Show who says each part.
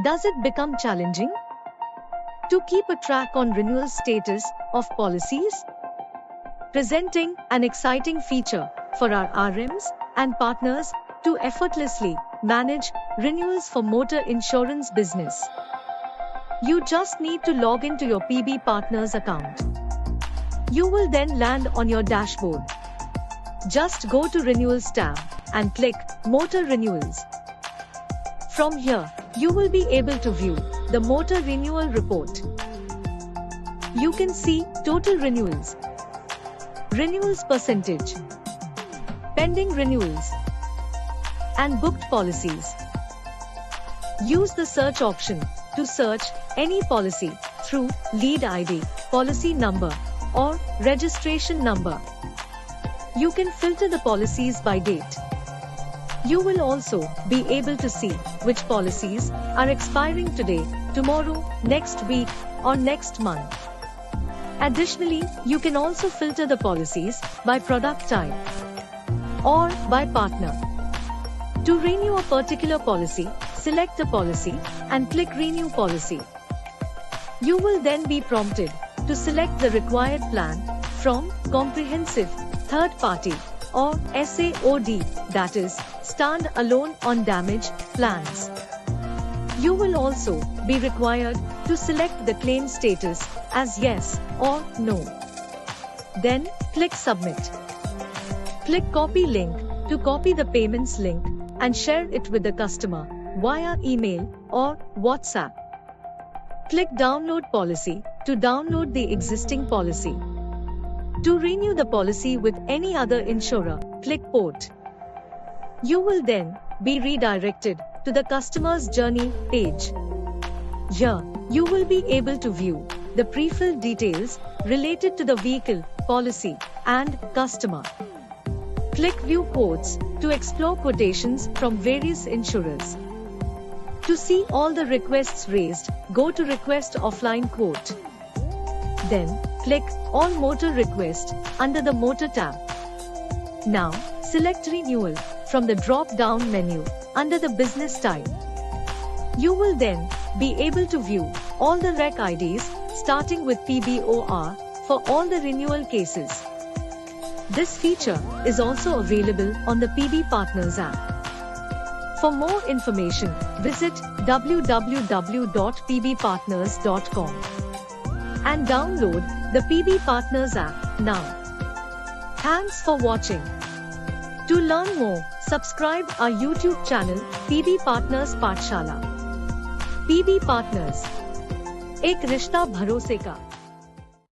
Speaker 1: Does it become challenging to keep a track on renewal status of policies? Presenting an exciting feature for our RMs and partners to effortlessly manage renewals for motor insurance business. You just need to log into your PB Partners account. You will then land on your dashboard. Just go to Renewals tab and click Motor Renewals. From here, you will be able to view the Motor Renewal Report. You can see total renewals, renewals percentage, pending renewals, and booked policies. Use the search option to search any policy through lead ID, policy number, or registration number. You can filter the policies by date. You will also be able to see which policies are expiring today, tomorrow, next week, or next month. Additionally, you can also filter the policies by product type or by partner. To renew a particular policy, select the policy and click Renew Policy. You will then be prompted to select the required plan from Comprehensive, Third Party, or SAOD, that is, Stand Alone on Damage plans. You will also be required to select the claim status as yes or no. Then, click Submit. Click Copy Link to copy the payments link and share it with the customer via email or WhatsApp. Click Download Policy to download the existing policy. To renew the policy with any other insurer, click Port. You will then be redirected to the customer's journey page. Here, you will be able to view the pre-filled details related to the vehicle, policy, and customer. Click View Quotes to explore quotations from various insurers. To see all the requests raised, go to Request Offline Quote. Then, click All Motor Request under the Motor tab. Now, select Renewal from the drop-down menu under the Business type. You will then be able to view all the rec IDs starting with PBOR for all the renewal cases. This feature is also available on the PB Partners app. For more information, visit www.pbpartners.com and download the PB Partners app now. Thanks for watching. To learn more, subscribe our YouTube channel PB Partners Pathshala. PB Partners, एक रिश्ता भरोसे का।